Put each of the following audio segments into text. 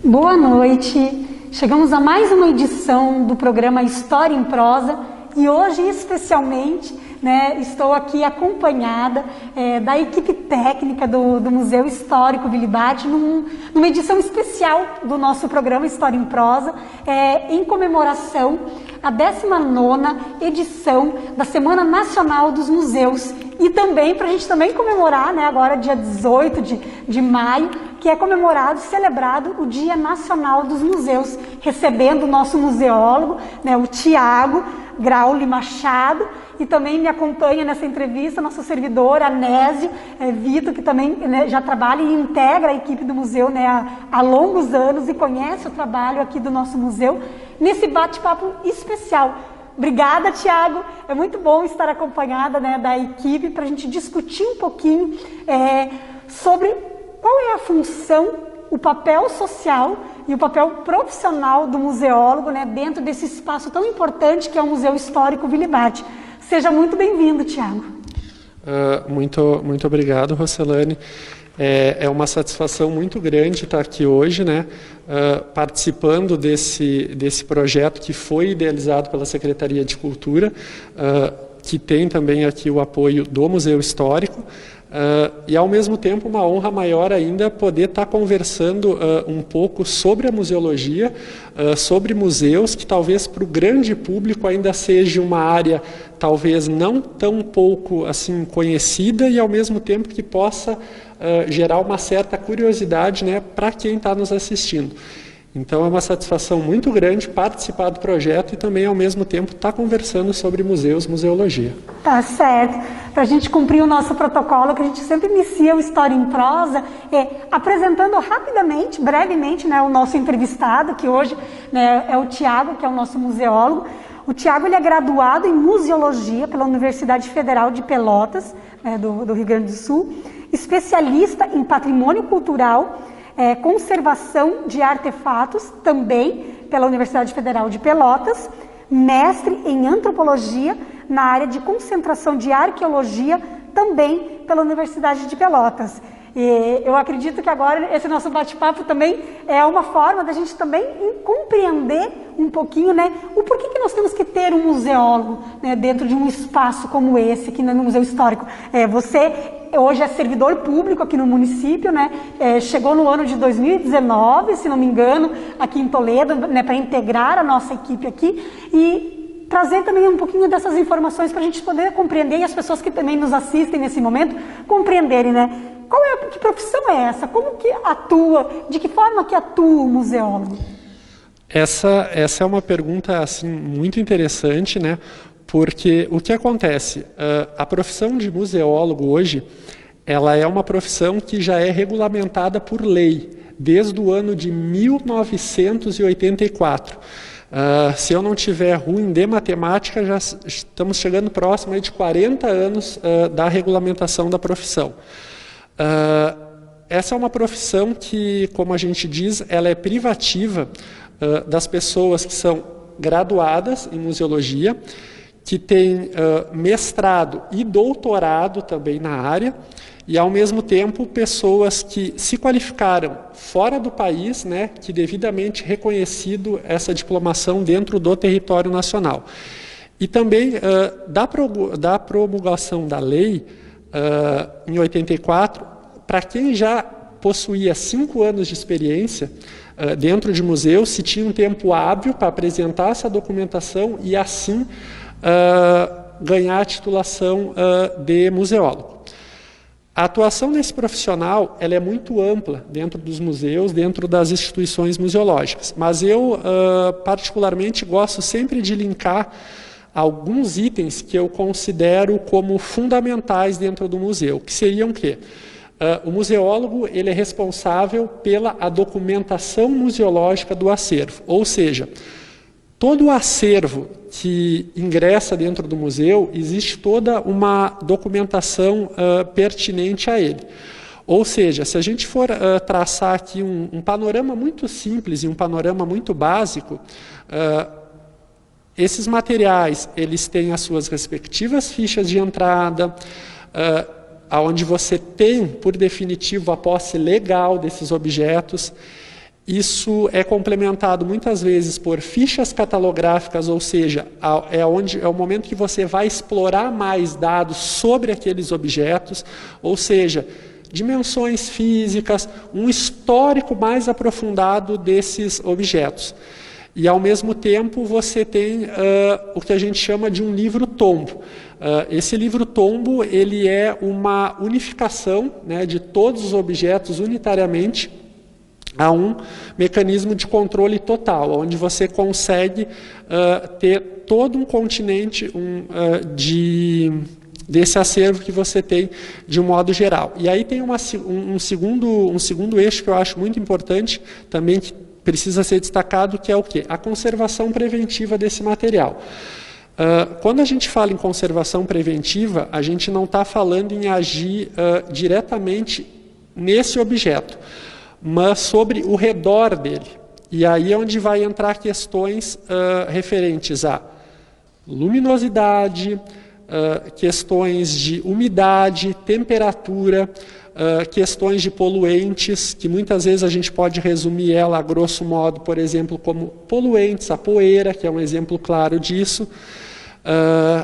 Boa noite, chegamos a mais uma edição do programa História em Prosa e hoje especialmente estou aqui acompanhada da equipe técnica do Museu Histórico Vila Ybade numa edição especial do nosso programa História em Prosa em comemoração à 19ª edição da Semana Nacional dos Museus e também para a gente também comemorar agora dia 18 de maio, que é comemorado e celebrado o Dia Nacional dos Museus, recebendo o nosso museólogo, o Tiago Grauli Machado, e também me acompanha nessa entrevista nosso servidor Anésio Vitor, que também já trabalha e integra a equipe do museu há longos anos e conhece o trabalho aqui do nosso museu, nesse bate-papo especial. Obrigada, Tiago. É muito bom estar acompanhada da equipe para a gente discutir um pouquinho sobre qual é a função, o papel social e o papel profissional do museólogo dentro desse espaço tão importante que é o Museu Histórico Vila Ybade. Seja muito bem-vindo, Tiago. Muito obrigado, Rocelane. É uma satisfação muito grande estar aqui hoje, participando desse projeto que foi idealizado pela Secretaria de Cultura, que tem também aqui o apoio do Museu Histórico, e ao mesmo tempo uma honra maior ainda poder estar conversando um pouco sobre a museologia, sobre museus, que talvez para o grande público ainda seja uma área talvez não tão pouco assim conhecida e ao mesmo tempo que possa gerar uma certa curiosidade para quem está nos assistindo. Então é uma satisfação muito grande participar do projeto e também ao mesmo tempo estar conversando sobre museus, museologia. Tá certo. Para a gente cumprir o nosso protocolo, que a gente sempre inicia o História em Prosa, apresentando rapidamente, brevemente, o nosso entrevistado, que hoje é o Tiago, que é o nosso museólogo. O Tiago ele é graduado em Museologia pela Universidade Federal de Pelotas, do Rio Grande do Sul, especialista em Patrimônio Cultural, Conservação de Artefatos, também pela Universidade Federal de Pelotas, mestre em Antropologia na área de concentração de Arqueologia, também pela Universidade de Pelotas. E eu acredito que agora esse nosso bate-papo também é uma forma da gente também compreender um pouquinho o porquê que nós temos que ter um museólogo dentro de um espaço como esse, aqui no Museu Histórico. Você hoje é servidor público aqui no município, chegou no ano de 2019, se não me engano, aqui em Toledo, para integrar a nossa equipe aqui e trazer também um pouquinho dessas informações para a gente poder compreender e as pessoas que também nos assistem nesse momento compreenderem, que profissão é essa? Como que atua? De que forma que atua o museólogo? Essa é uma pergunta assim, muito interessante, porque o que acontece? A profissão de museólogo hoje, ela é uma profissão que já é regulamentada por lei, desde o ano de 1984. Se eu não tiver ruim de matemática, já estamos chegando próximo de 40 anos da regulamentação da profissão. Essa é uma profissão que, como a gente diz, ela é privativa das pessoas que são graduadas em museologia, que têm mestrado e doutorado também na área, e ao mesmo tempo pessoas que se qualificaram fora do país, que devidamente reconhecido essa diplomação dentro do território nacional. E também da promulgação da lei, em 84, para quem já possuía 5 anos de experiência dentro de museu, se tinha um tempo hábil para apresentar essa documentação e assim ganhar a titulação de museólogo. A atuação desse profissional ela é muito ampla dentro dos museus, dentro das instituições museológicas, mas eu particularmente gosto sempre de linkar alguns itens que eu considero como fundamentais dentro do museu, que seriam o quê? O museólogo ele é responsável pela documentação museológica do acervo, ou seja, todo o acervo que ingressa dentro do museu, existe toda uma documentação pertinente a ele. Ou seja, se a gente for traçar aqui um panorama muito simples e um panorama muito básico, esses materiais, eles têm as suas respectivas fichas de entrada, onde você tem, por definitivo, a posse legal desses objetos. Isso é complementado muitas vezes por fichas catalográficas, ou seja, é o momento que você vai explorar mais dados sobre aqueles objetos, ou seja, dimensões físicas, um histórico mais aprofundado desses objetos. E, ao mesmo tempo, você tem o que a gente chama de um livro-tombo. Esse livro-tombo ele é uma unificação, né, de todos os objetos unitariamente a um mecanismo de controle total, onde você consegue ter todo um continente desse acervo que você tem de um modo geral. E aí tem um segundo eixo que eu acho muito importante, também que precisa ser destacado, que é o quê? A conservação preventiva desse material. Quando a gente fala em conservação preventiva, a gente não está falando em agir diretamente nesse objeto, mas sobre o redor dele. E aí é onde vai entrar questões referentes a luminosidade, questões de umidade, temperatura, questões de poluentes, que muitas vezes a gente pode resumir ela, a grosso modo, por exemplo, como poluentes, a poeira, que é um exemplo claro disso.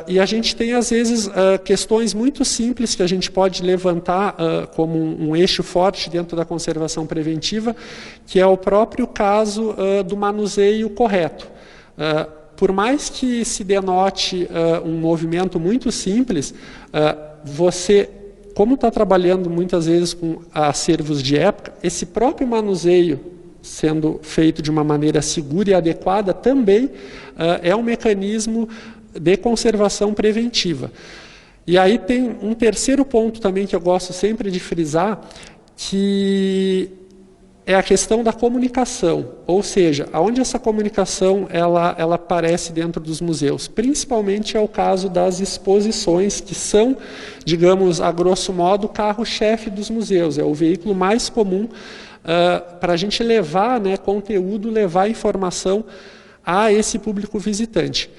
E a gente tem, às vezes, questões muito simples que a gente pode levantar como um eixo forte dentro da conservação preventiva, que é o próprio caso do manuseio correto. Por mais que se denote um movimento muito simples, você, como está trabalhando muitas vezes com acervos de época, esse próprio manuseio sendo feito de uma maneira segura e adequada também é um mecanismo de conservação preventiva. E aí tem um terceiro ponto também que eu gosto sempre de frisar, que é a questão da comunicação, ou seja, aonde essa comunicação ela aparece dentro dos museus. Principalmente é o caso das exposições, que são, digamos, a grosso modo, o carro-chefe dos museus, é o veículo mais comum para a gente levar, né, conteúdo, levar informação a esse público visitante.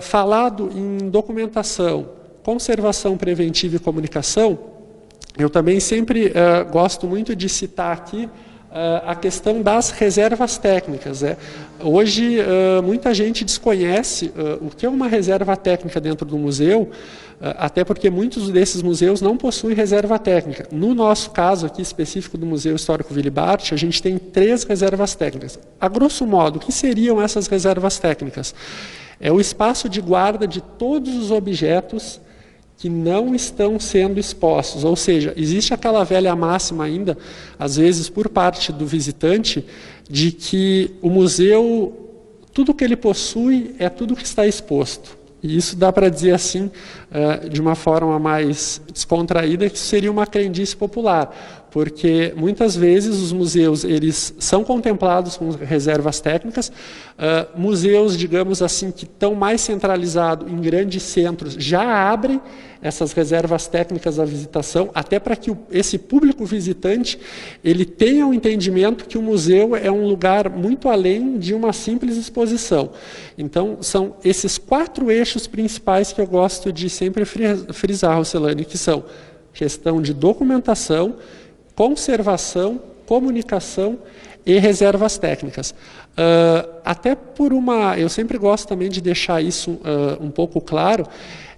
Falado em documentação, conservação preventiva e comunicação, eu também sempre gosto muito de citar aqui a questão das reservas técnicas. Hoje, muita gente desconhece o que é uma reserva técnica dentro do museu, até porque muitos desses museus não possuem reserva técnica. No nosso caso aqui específico do Museu Histórico Willy Barth, a gente tem 3 reservas técnicas. A grosso modo, o que seriam essas reservas técnicas? É o espaço de guarda de todos os objetos que não estão sendo expostos. Ou seja, existe aquela velha máxima ainda, às vezes por parte do visitante, de que o museu, tudo que ele possui é tudo que está exposto. E isso dá para dizer assim, de uma forma mais descontraída, que seria uma crendice popular. Porque muitas vezes os museus eles são contemplados com reservas técnicas, museus, digamos assim, que estão mais centralizados em grandes centros, já abrem essas reservas técnicas à visitação, até para que esse público visitante ele tenha um entendimento que o museu é um lugar muito além de uma simples exposição. Então, são esses 4 eixos principais que eu gosto de sempre frisar, Rocelane, que são questão de documentação, conservação, comunicação e reservas técnicas. Até por eu sempre gosto também de deixar isso um pouco claro,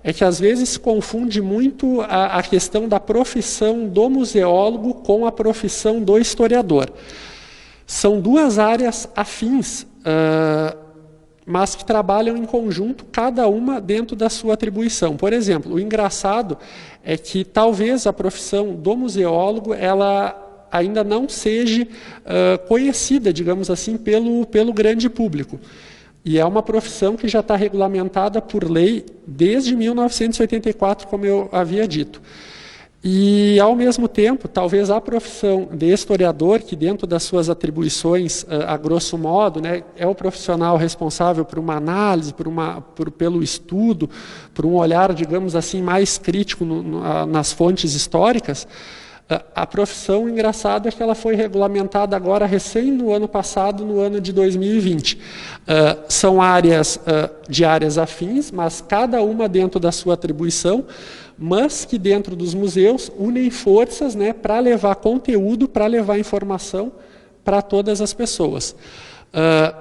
é que às vezes se confunde muito a questão da profissão do museólogo com a profissão do historiador. São 2 áreas afins, mas que trabalham em conjunto, cada uma dentro da sua atribuição. Por exemplo, o engraçado é que talvez a profissão do museólogo ela ainda não seja conhecida, digamos assim, pelo grande público. E é uma profissão que já está regulamentada por lei desde 1984, como eu havia dito. E, ao mesmo tempo, talvez a profissão de historiador, que dentro das suas atribuições, a grosso modo, né, é o profissional responsável por uma análise, pelo estudo, por um olhar, digamos assim, mais crítico nas fontes históricas, a profissão, engraçado, é que ela foi regulamentada agora, recém no ano passado, no ano de 2020. São áreas de áreas afins, mas cada uma dentro da sua atribuição, mas que dentro dos museus unem forças, né, para levar conteúdo, para levar informação para todas as pessoas.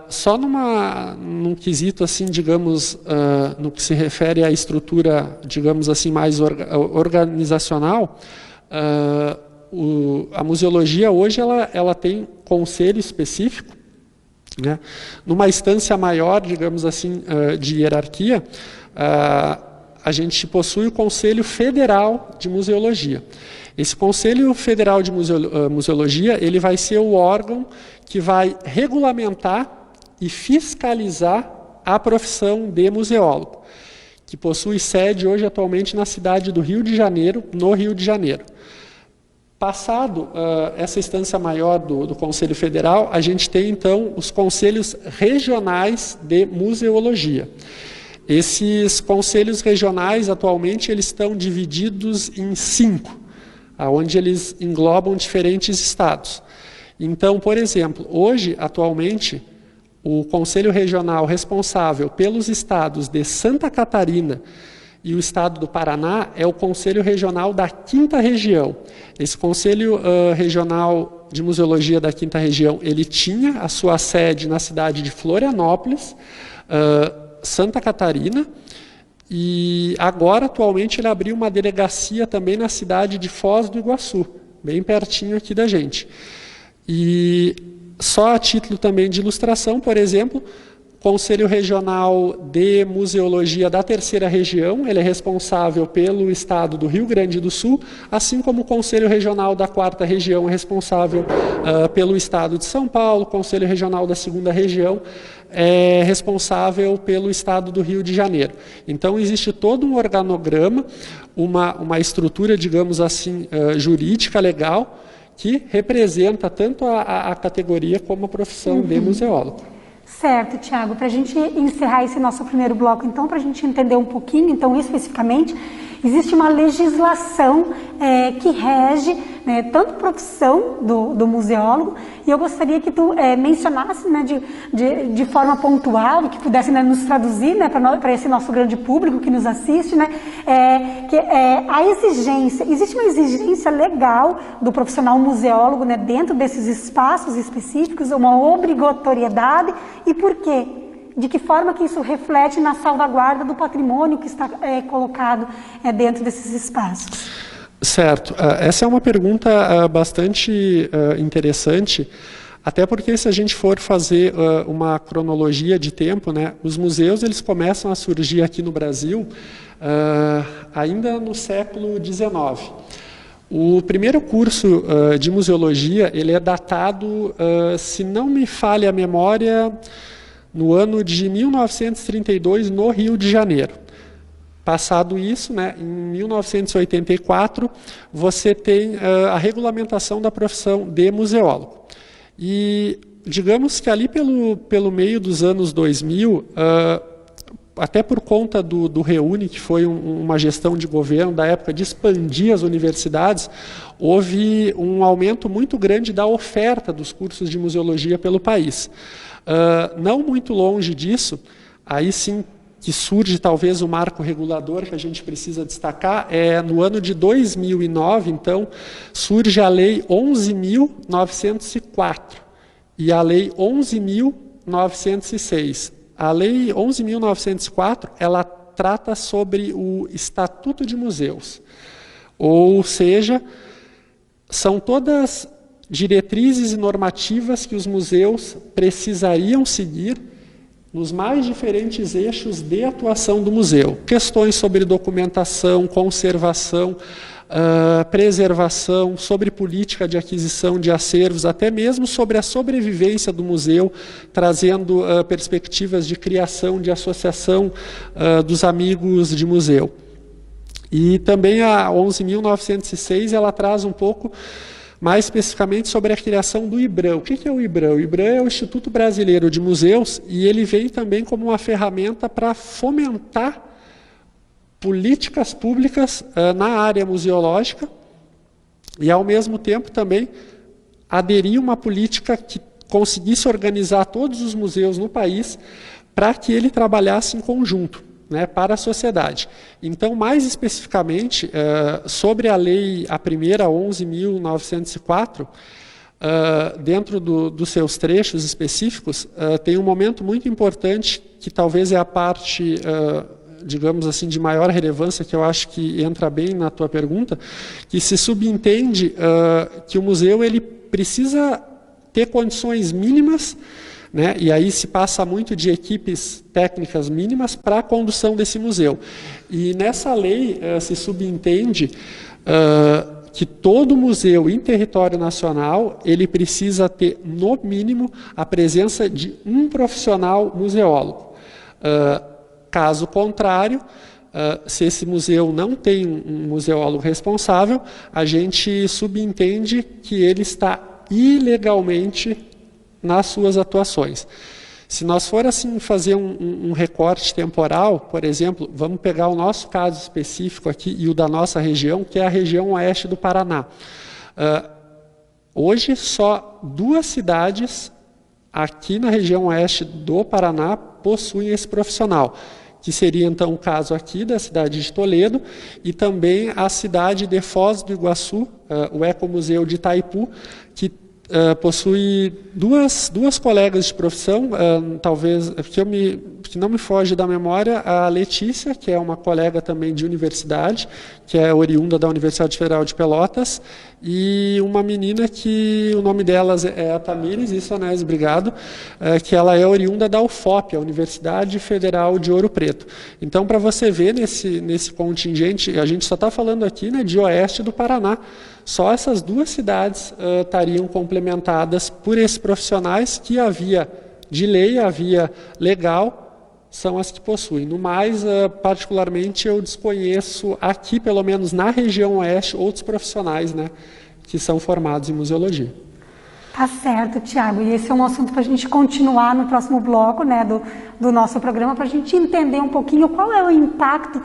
Só num quesito, assim, digamos, no que se refere à estrutura, digamos assim, mais organizacional, a museologia hoje ela tem conselho específico, né? Numa instância maior, digamos assim, de hierarquia, a gente possui o Conselho Federal de Museologia. Esse Conselho Federal de Museologia, ele vai ser o órgão que vai regulamentar e fiscalizar a profissão de museólogo, que possui sede hoje atualmente na cidade do Rio de Janeiro, no Rio de Janeiro. Passado essa instância maior do Conselho Federal, a gente tem então os conselhos regionais de museologia. Esses conselhos regionais, atualmente, eles estão divididos em 5, onde eles englobam diferentes estados. Então, por exemplo, hoje, atualmente, o Conselho Regional responsável pelos estados de Santa Catarina e o estado do Paraná é o Conselho Regional da 5ª Região. Esse Conselho Regional de Museologia da 5ª Região, ele tinha a sua sede na cidade de Florianópolis, Santa Catarina, e agora, atualmente, ele abriu uma delegacia também na cidade de Foz do Iguaçu, bem pertinho aqui da gente. E só a título também de ilustração, por exemplo, Conselho Regional de Museologia da 3ª Região, ele é responsável pelo estado do Rio Grande do Sul, assim como o Conselho Regional da 4ª Região é responsável pelo estado de São Paulo, o Conselho Regional da 2ª Região é responsável pelo estado do Rio de Janeiro. Então, existe todo um organograma, uma estrutura, digamos assim, jurídica, legal, que representa tanto a categoria como a profissão de museólogo. Certo, Tiago. Para a gente encerrar esse nosso primeiro bloco, então, para a gente entender um pouquinho, então, especificamente, existe uma legislação que rege, né, tanto a profissão do museólogo, e eu gostaria que tu mencionasse, né, de forma pontual, e que pudesse, né, nos traduzir, né, para esse nosso grande público que nos assiste, né, a exigência, existe uma exigência legal do profissional museólogo, né, dentro desses espaços específicos, uma obrigatoriedade, e por quê? De que forma que isso reflete na salvaguarda do patrimônio que está colocado dentro desses espaços? Certo. Essa é uma pergunta bastante interessante, até porque se a gente for fazer uma cronologia de tempo, né, os museus eles começam a surgir aqui no Brasil ainda no século XIX. O primeiro curso de museologia ele é datado, se não me falha a memória, no ano de 1932, no Rio de Janeiro. Passado isso, né, em 1984, você tem a regulamentação da profissão de museólogo. E digamos que ali pelo meio dos anos 2000, até por conta do REUNE, que foi uma gestão de governo da época de expandir as universidades, houve um aumento muito grande da oferta dos cursos de museologia pelo país. Não muito longe disso, aí sim que surge talvez o marco regulador que a gente precisa destacar, no ano de 2009, então, surge a Lei 11.904 e a Lei 11.906. A Lei 11.904, ela trata sobre o Estatuto de Museus, ou seja, são todas diretrizes e normativas que os museus precisariam seguir nos mais diferentes eixos de atuação do museu. Questões sobre documentação, conservação, preservação, sobre política de aquisição de acervos, até mesmo sobre a sobrevivência do museu, trazendo perspectivas de criação, de associação dos amigos de museu. E também a 11.906, ela traz um pouco mais especificamente sobre a criação do IBRAM. O que é o IBRAM? O IBRAM é o Instituto Brasileiro de Museus e ele vem também como uma ferramenta para fomentar políticas públicas na área museológica e, ao mesmo tempo, também aderir uma política que conseguisse organizar todos os museus no país para que ele trabalhasse em conjunto, né, para a sociedade. Então, mais especificamente, sobre a lei, a primeira, 11.904, dentro dos seus trechos específicos, tem um momento muito importante, que talvez é a parte, digamos assim, de maior relevância, que eu acho que entra bem na tua pergunta, que se subentende que o museu ele precisa ter condições mínimas, né, e aí se passa muito de equipes técnicas mínimas para a condução desse museu. E nessa lei se subentende que todo museu em território nacional ele precisa ter, no mínimo, a presença de um profissional museólogo. Caso contrário, se esse museu não tem um museólogo responsável, a gente subentende que ele está ilegalmente nas suas atuações. Se nós for assim fazer um recorte temporal, por exemplo, vamos pegar o nosso caso específico aqui e o da nossa região, que é a região oeste do Paraná. Hoje só 2 cidades aqui na região oeste do Paraná possuem esse profissional, que seria então o caso aqui da cidade de Toledo e também a cidade de Foz do Iguaçu, o Ecomuseu de Itaipu, que possui duas colegas de profissão, talvez, que não me foge da memória, a Letícia, que é uma colega também de universidade, que é oriunda da Universidade Federal de Pelotas, e uma menina que o nome delas é a Tamires, isso, Anés, obrigado, que ela é oriunda da UFOP, a Universidade Federal de Ouro Preto. Então, para você ver nesse contingente, a gente só está falando aqui, né, de oeste do Paraná. Só essas 2 cidades estariam complementadas por esses profissionais que havia de lei, havia legal, são as que possuem. No mais, particularmente, eu desconheço aqui, pelo menos na região oeste, outros profissionais, né, que são formados em museologia. Tá certo, Tiago. E esse é um assunto para a gente continuar no próximo bloco, né, do nosso programa, para a gente entender um pouquinho qual é o impacto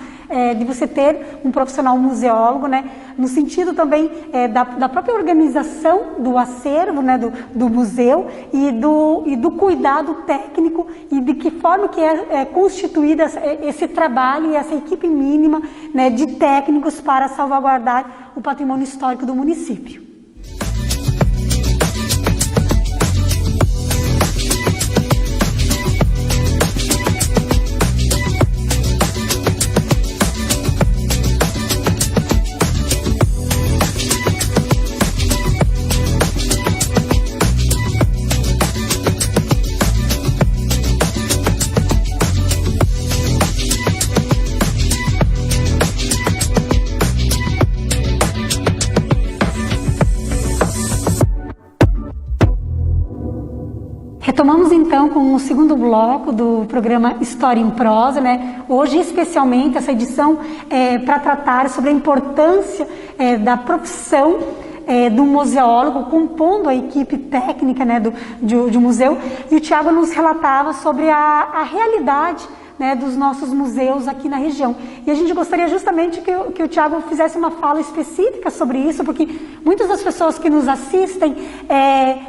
de você ter um profissional museólogo, né, no sentido também da própria organização do acervo, né, do museu e do cuidado técnico e de que forma que é constituído esse trabalho e essa equipe mínima, né, de técnicos para salvaguardar o patrimônio histórico do município. Retomamos então com o segundo bloco do programa História em Prosa, né? Hoje especialmente essa edição para tratar sobre a importância da profissão do museólogo compondo a equipe técnica, né, de um museu, e o Tiago nos relatava sobre a realidade, né, dos nossos museus aqui na região. E a gente gostaria justamente que o Tiago fizesse uma fala específica sobre isso, porque muitas das pessoas que nos assistem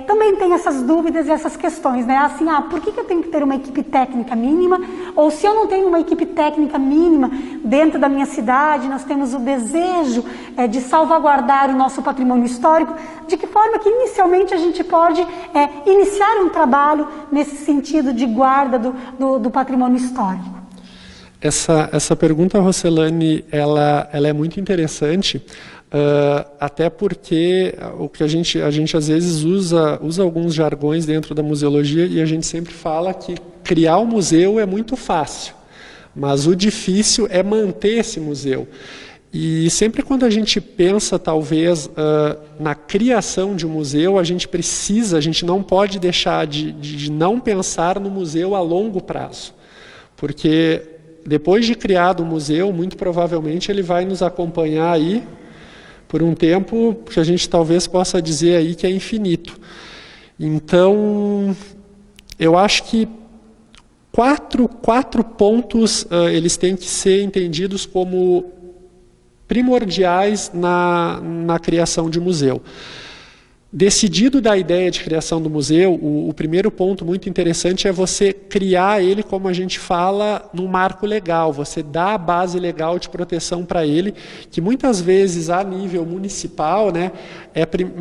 também têm essas dúvidas e essas questões, né? Assim, por que eu tenho que ter uma equipe técnica mínima? Ou se eu não tenho uma equipe técnica mínima dentro da minha cidade, nós temos o desejo de salvaguardar o nosso patrimônio histórico, de que forma que inicialmente a gente pode iniciar um trabalho nesse sentido de guarda do patrimônio histórico? Essa pergunta, Rocelane, ela é muito interessante, até porque o que a gente às vezes usa alguns jargões dentro da museologia e a gente sempre fala que criar um museu é muito fácil, mas o difícil é manter esse museu. E sempre quando a gente pensa, talvez, na criação de um museu, a gente não pode deixar de não pensar no museu a longo prazo. Porque depois de criado o museu, muito provavelmente ele vai nos acompanhar aí por um tempo que a gente talvez possa dizer aí que é infinito. Então, eu acho que quatro pontos eles têm que ser entendidos como primordiais na criação de museu. Decidido da ideia de criação do museu, o primeiro ponto muito interessante é você criar ele, como a gente fala, num marco legal. Você dá a base legal de proteção para ele, que muitas vezes a nível municipal, né,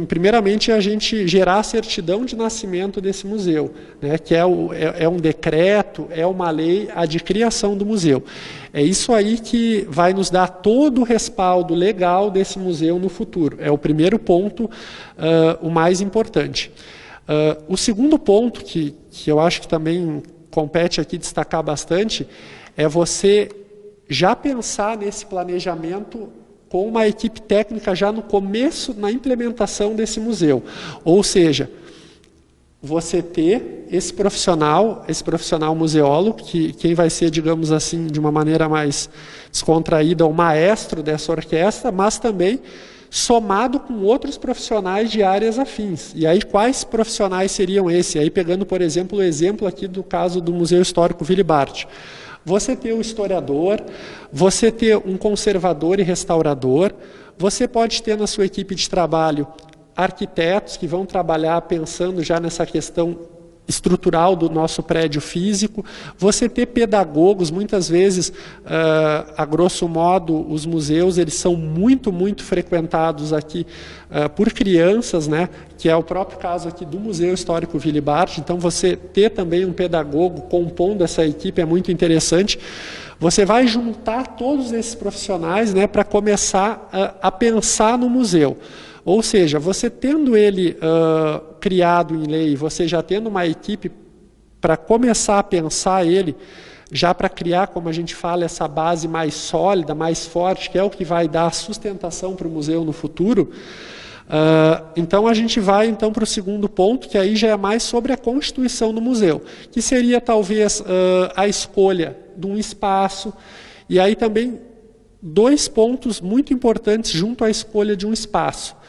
primeiramente a gente gerar a certidão de nascimento desse museu, né, que é um decreto, é uma lei, a de criação do museu. É isso aí que vai nos dar todo o respaldo legal desse museu no futuro. É o primeiro ponto, o mais importante. O segundo ponto, que eu acho que também compete aqui destacar bastante, é você já pensar nesse planejamento com uma equipe técnica já no começo, na implementação desse museu. Ou seja, você ter esse profissional museólogo, que quem vai ser, digamos assim, de uma maneira mais descontraída, o maestro dessa orquestra, mas também somado com outros profissionais de áreas afins. E aí, quais profissionais seriam esses? Aí, pegando, por exemplo, o exemplo aqui do caso do Museu Histórico Willy Barth. Você ter um historiador, você ter um conservador e restaurador, você pode ter na sua equipe de trabalho arquitetos que vão trabalhar pensando já nessa questão estrutural do nosso prédio físico, você ter pedagogos, muitas vezes, a grosso modo, os museus eles são muito frequentados aqui por crianças, né, que é o próprio caso aqui do Museu Histórico Willy Barth. Então você ter também um pedagogo compondo essa equipe é muito interessante. Você vai juntar todos esses profissionais, né, para começar a pensar no museu. Ou seja, você tendo ele criado em lei, você já tendo uma equipe para começar a pensar ele, já para criar, como a gente fala, essa base mais sólida, mais forte, que é o que vai dar sustentação para o museu no futuro. Então a gente vai para o segundo ponto, que aí já é mais sobre a constituição do museu, que seria talvez a escolha de um espaço, e aí também dois pontos muito importantes junto à escolha de um espaço.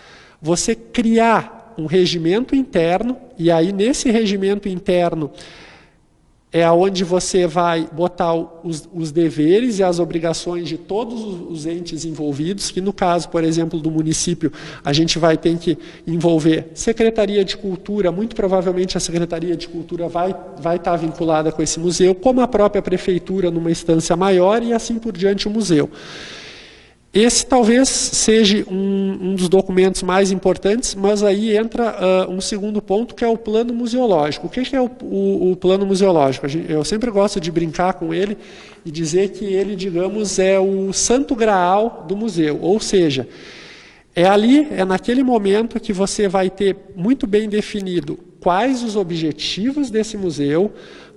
Você criar um regimento interno, e aí nesse regimento interno é onde você vai botar os deveres e as obrigações de todos os entes envolvidos, que no caso, por exemplo, do município, a gente vai ter que envolver Secretaria de Cultura, muito provavelmente a Secretaria de Cultura vai estar vinculada com esse museu, como a própria Prefeitura numa instância maior e assim por diante o museu. Esse talvez seja um dos documentos mais importantes, mas aí entra um segundo ponto, que é o plano museológico. O que é o plano museológico? Eu sempre gosto de brincar com ele e dizer que ele, digamos, é o santo graal do museu. Ou seja, é naquele momento que você vai ter muito bem definido quais os objetivos desse museu,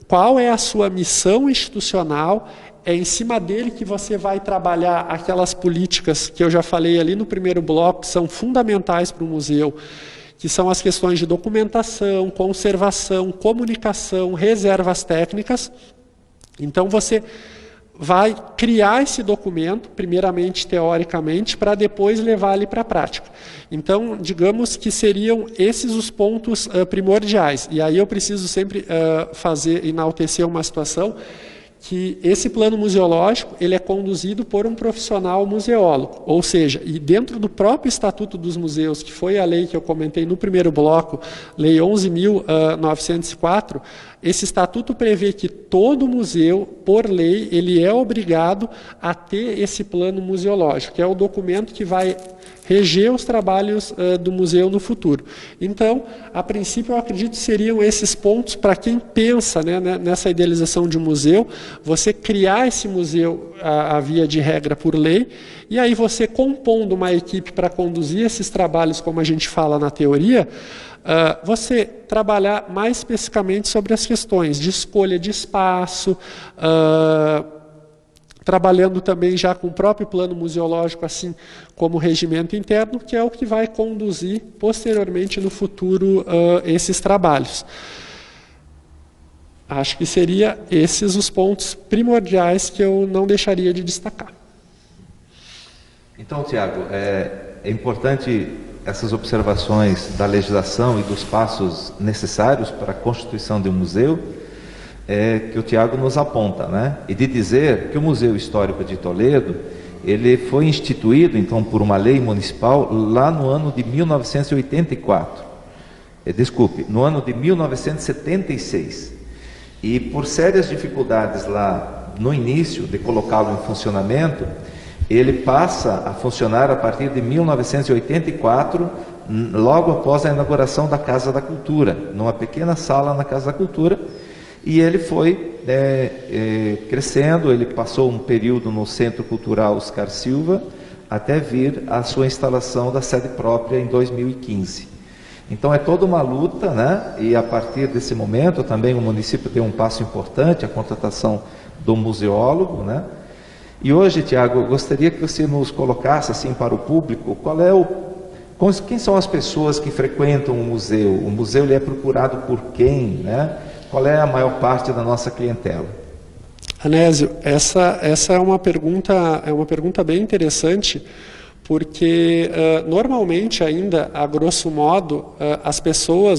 qual é a sua missão institucional. É em cima dele que você vai trabalhar aquelas políticas que eu já falei ali no primeiro bloco, que são fundamentais para o museu, que são as questões de documentação, conservação, comunicação, reservas técnicas. Então você vai criar esse documento, primeiramente teoricamente, para depois levar ele para a prática. Então, digamos que seriam esses os pontos primordiais. E aí eu preciso sempre enaltecer uma situação, que esse plano museológico ele é conduzido por um profissional museólogo, ou seja, e dentro do próprio Estatuto dos Museus, que foi a lei que eu comentei no primeiro bloco, Lei 11.904, esse estatuto prevê que todo museu, por lei, ele é obrigado a ter esse plano museológico, que é o documento que vai reger os trabalhos do museu no futuro. Então, a princípio, eu acredito que seriam esses pontos para quem pensa, né, nessa idealização de um museu, você criar esse museu a via de regra por lei, e aí você compondo uma equipe para conduzir esses trabalhos, como a gente fala na teoria, você trabalhar mais especificamente sobre as questões de escolha de espaço, trabalhando também já com o próprio plano museológico, assim como o regimento interno, que é o que vai conduzir posteriormente no futuro esses trabalhos. Acho que seriam esses os pontos primordiais que eu não deixaria de destacar. Então, Tiago, é importante essas observações da legislação e dos passos necessários para a constituição de um museu, que o Tiago nos aponta, né? E de dizer que o Museu Histórico de Toledo, ele foi instituído, então, por uma lei municipal lá no ano de 1984. no ano de 1976. E por sérias dificuldades lá no início de colocá-lo em funcionamento, ele passa a funcionar a partir de 1984, logo após a inauguração da Casa da Cultura, numa pequena sala na Casa da Cultura, e ele foi crescendo. Ele passou um período no Centro Cultural Oscar Silva, até vir a sua instalação da sede própria em 2015. Então é toda uma luta, né? E a partir desse momento também o município deu um passo importante, a contratação do museólogo, né? E hoje, Tiago, eu gostaria que você nos colocasse assim para o público, quem são as pessoas que frequentam o museu? O museu ele é procurado por quem, né? Qual é a maior parte da nossa clientela? Anésio, essa é uma pergunta bem interessante, porque normalmente ainda, a grosso modo,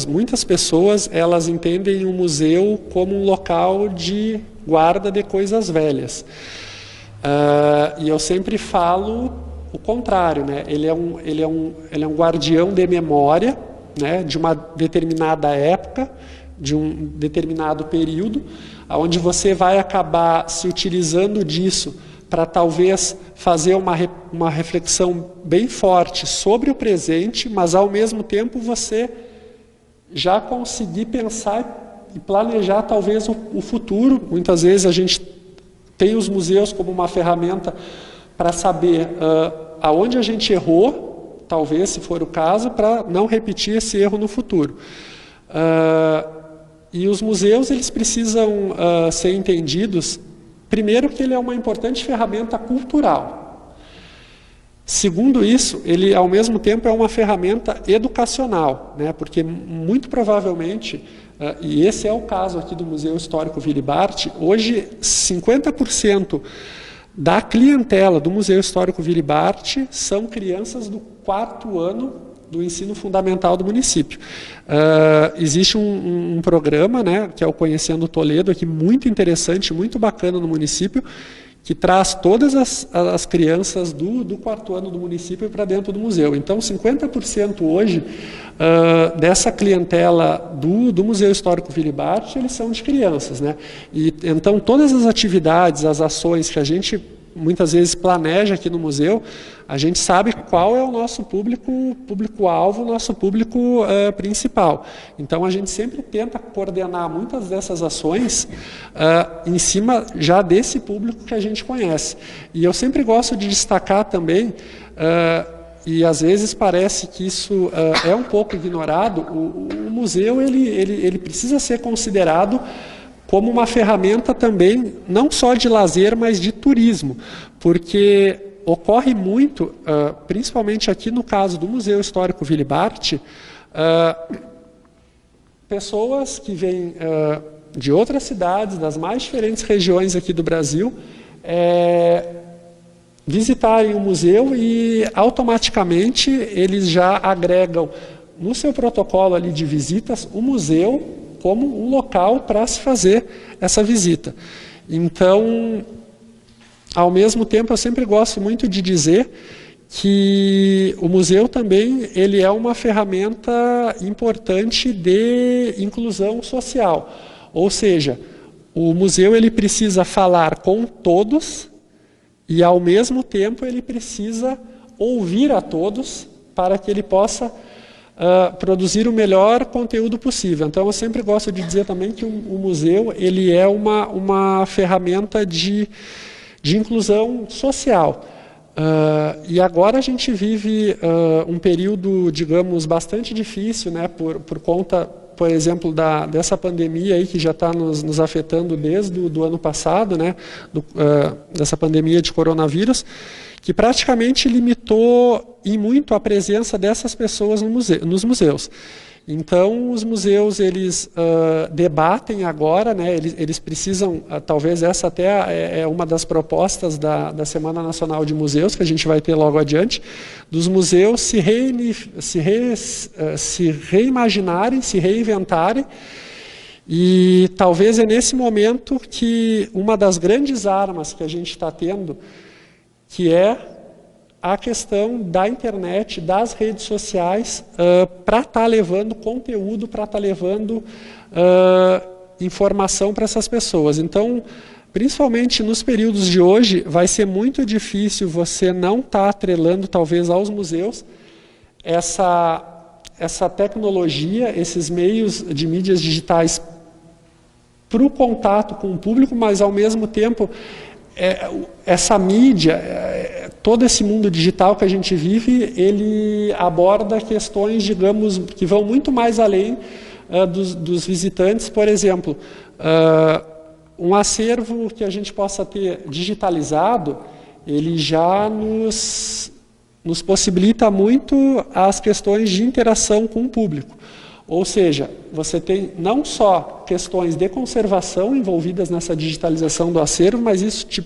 muitas pessoas, elas entendem o museu como um local de guarda de coisas velhas. E eu sempre falo o contrário, né? Ele é um guardião de memória, né? De uma determinada época, de um determinado período, onde você vai acabar se utilizando disso para talvez fazer uma reflexão bem forte sobre o presente, mas ao mesmo tempo você já conseguir pensar e planejar talvez o futuro. Muitas vezes a gente tem os museus como uma ferramenta para saber aonde a gente errou, talvez, se for o caso, para não repetir esse erro no futuro. E os museus, eles precisam ser entendidos, primeiro, que ele é uma importante ferramenta cultural. Segundo isso, ele, ao mesmo tempo, é uma ferramenta educacional, né? Porque, muito provavelmente, e esse é o caso aqui do Museu Histórico Willy Barth, hoje 50% da clientela do Museu Histórico Willy Barth são crianças do 4º ano do ensino fundamental do município. Existe um programa, né, que é o Conhecendo Toledo, aqui muito interessante, muito bacana no município, que traz todas as crianças do 4º ano do município para dentro do museu. Então, 50% hoje dessa clientela do Museu Histórico Willy Barth, eles são de crianças, né? E então todas as atividades, as ações que a gente muitas vezes planeja aqui no museu, a gente sabe qual é o nosso público-alvo, nosso público principal. Então, a gente sempre tenta coordenar muitas dessas ações em cima já desse público que a gente conhece. E eu sempre gosto de destacar também, e às vezes parece que isso é um pouco ignorado, o museu ele precisa ser considerado como uma ferramenta também, não só de lazer, mas de turismo, porque ocorre muito, principalmente aqui no caso do Museu Histórico Willy Barth, pessoas que vêm de outras cidades, das mais diferentes regiões aqui do Brasil, visitarem o museu e automaticamente eles já agregam no seu protocolo ali de visitas o museu como um local para se fazer essa visita. Então, ao mesmo tempo, eu sempre gosto muito de dizer que o museu também ele é uma ferramenta importante de inclusão social. Ou seja, o museu ele precisa falar com todos e, ao mesmo tempo, ele precisa ouvir a todos para que ele possa produzir o melhor conteúdo possível. Então, eu sempre gosto de dizer também que o museu ele é uma ferramenta de inclusão social. E agora a gente vive um período, digamos, bastante difícil, né, por conta, por exemplo, dessa pandemia aí que já está nos afetando desde o ano passado, né, dessa pandemia de coronavírus, que praticamente limitou em muito a presença dessas pessoas nos museus. Então, os museus, eles debatem agora, né, eles precisam, talvez essa até é uma das propostas da Semana Nacional de Museus, que a gente vai ter logo adiante, dos museus se reimaginarem, se reinventarem, e talvez é nesse momento que uma das grandes armas que a gente está tendo, que é a questão da internet, das redes sociais, para estar levando conteúdo, para estar levando informação para essas pessoas. Então, principalmente nos períodos de hoje, vai ser muito difícil você não estar atrelando, talvez, aos museus, essa tecnologia, esses meios de mídias digitais para o contato com o público, mas, ao mesmo tempo, essa mídia, todo esse mundo digital que a gente vive, ele aborda questões, digamos, que vão muito mais além dos visitantes. Por exemplo, um acervo que a gente possa ter digitalizado, ele já nos possibilita muito as questões de interação com o público. Ou seja, você tem não só questões de conservação envolvidas nessa digitalização do acervo, mas isso te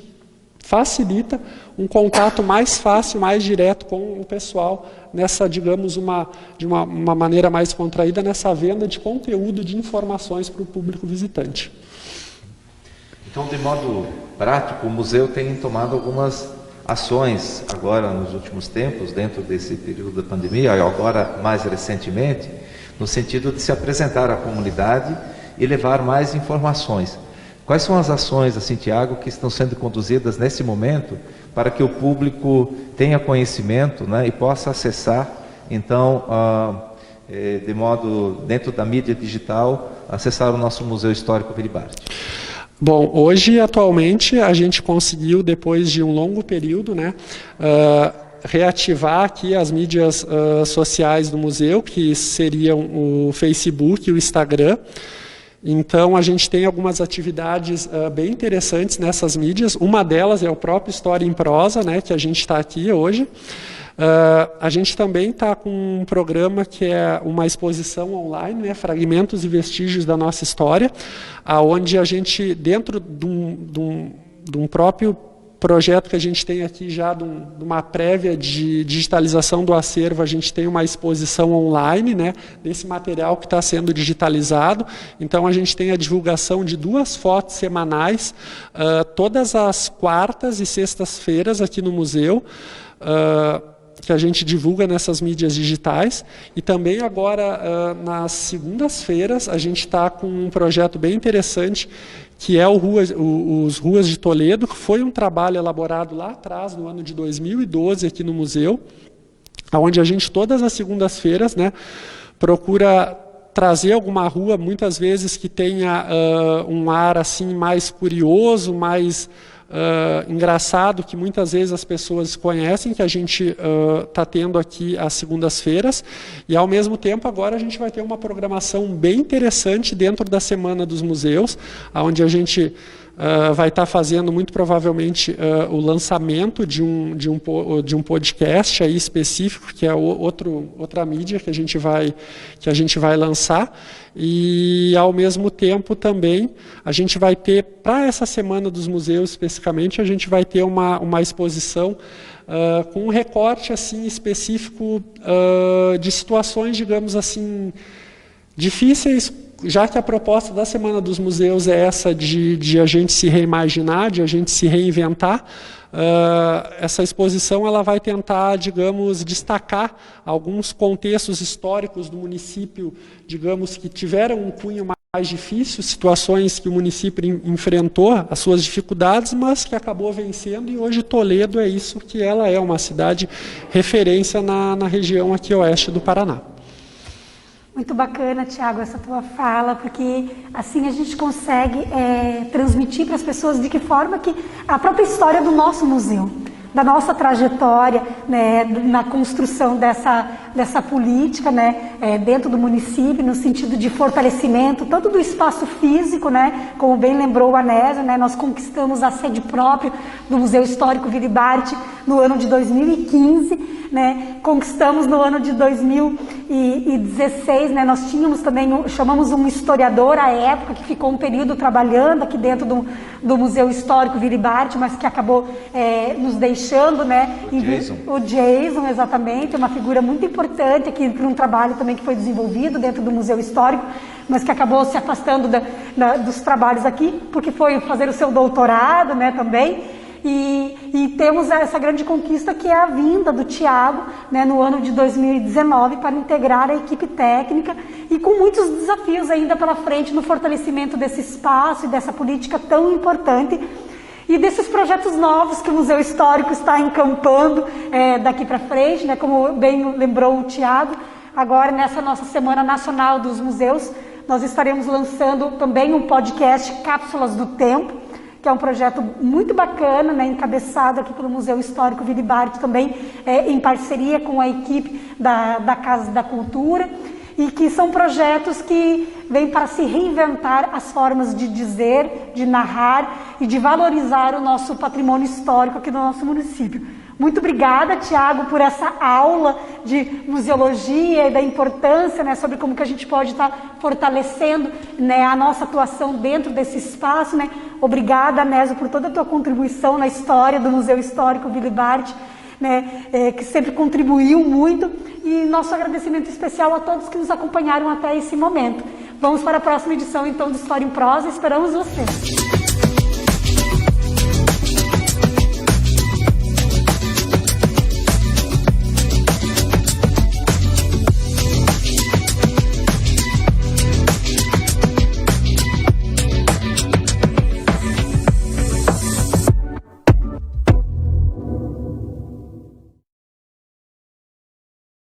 facilita um contato mais fácil, mais direto com o pessoal, nessa, digamos, de uma maneira mais contraída, nessa venda de conteúdo, de informações para o público visitante. Então, de modo prático, o museu tem tomado algumas ações agora nos últimos tempos, dentro desse período da pandemia, e agora mais recentemente, no sentido de se apresentar à comunidade e levar mais informações. Quais são as ações, assim, Tiago, que estão sendo conduzidas nesse momento para que o público tenha conhecimento, né, e possa acessar, então, de modo, dentro da mídia digital, acessar o nosso Museu Histórico Willy Barth? Bom, hoje, atualmente, a gente conseguiu, depois de um longo período, né, reativar aqui as mídias sociais do museu, que seriam o Facebook e o Instagram. Então, a gente tem algumas atividades bem interessantes nessas mídias. Uma delas é o próprio História em Prosa, né, que a gente está aqui hoje. A gente também está com um programa que é uma exposição online, né, Fragmentos e Vestígios da Nossa História, onde a gente, dentro de um próprio projeto que a gente tem aqui já de uma prévia de digitalização do acervo, a gente tem uma exposição online, né, desse material que está sendo digitalizado. Então, a gente tem a divulgação de 2 fotos semanais, todas as quartas e sextas-feiras aqui no museu, que a gente divulga nessas mídias digitais. E também agora, nas segundas-feiras, a gente está com um projeto bem interessante, que é os Ruas de Toledo, que foi um trabalho elaborado lá atrás, no ano de 2012, aqui no museu, onde a gente, todas as segundas-feiras, né, procura trazer alguma rua, muitas vezes, que tenha um ar assim, mais curioso, mais engraçado, que muitas vezes as pessoas conhecem, que a gente está tendo aqui às segundas-feiras, e ao mesmo tempo agora a gente vai ter uma programação bem interessante dentro da Semana dos Museus, onde a gente vai estar fazendo muito provavelmente o lançamento de um podcast aí específico, que é outra mídia que a gente vai lançar. E, ao mesmo tempo, também, a gente vai ter, para essa Semana dos Museus especificamente, a gente vai ter uma exposição com um recorte assim, específico de situações, digamos assim, difíceis, já que a proposta da Semana dos Museus é essa de a gente se reimaginar, de a gente se reinventar. Essa exposição ela vai tentar, digamos, destacar alguns contextos históricos do município, digamos, que tiveram um cunho mais difícil, situações que o município enfrentou, as suas dificuldades, mas que acabou vencendo, e hoje Toledo é isso, que ela é uma cidade referência na região aqui oeste do Paraná. Muito bacana, Tiago, essa tua fala, porque assim a gente consegue transmitir para as pessoas de que forma que a própria história do nosso museu, da nossa trajetória, né, na construção dessa política, né, dentro do município, no sentido de fortalecimento, tanto do espaço físico, né, como bem lembrou o Anésio, né, nós conquistamos a sede própria do Museu Histórico Willy Barth no ano de 2015, né, conquistamos no ano de 2016, né, nós tínhamos também, chamamos um historiador à época, que ficou um período trabalhando aqui dentro do Museu Histórico Willy Barth, mas que acabou nos deixando, né, o Jason, exatamente, uma figura muito importante aqui para um trabalho também que foi desenvolvido dentro do Museu Histórico, mas que acabou se afastando dos trabalhos aqui, porque foi fazer o seu doutorado, né, também. E temos essa grande conquista que é a vinda do Tiago, né, no ano de 2019 para integrar a equipe técnica e com muitos desafios ainda pela frente no fortalecimento desse espaço e dessa política tão importante e desses projetos novos que o Museu Histórico está encampando daqui para frente, né, como bem lembrou o Tiago. Agora, nessa nossa Semana Nacional dos Museus, nós estaremos lançando também um podcast Cápsulas do Tempo, que é um projeto muito bacana, né, encabeçado aqui pelo Museu Histórico Willy Barth, também em parceria com a equipe da Casa da Cultura, e que são projetos que vêm para se reinventar as formas de dizer, de narrar e de valorizar o nosso patrimônio histórico aqui do nosso município. Muito obrigada, Tiago, por essa aula de museologia e da importância, né, sobre como que a gente pode estar fortalecendo, né, a nossa atuação dentro desse espaço, né. Obrigada, Nézio, por toda a tua contribuição na história do Museu Histórico Willy Barth, né, que sempre contribuiu muito. E nosso agradecimento especial a todos que nos acompanharam até esse momento. Vamos para a próxima edição, então, do História em Prosa. Esperamos você!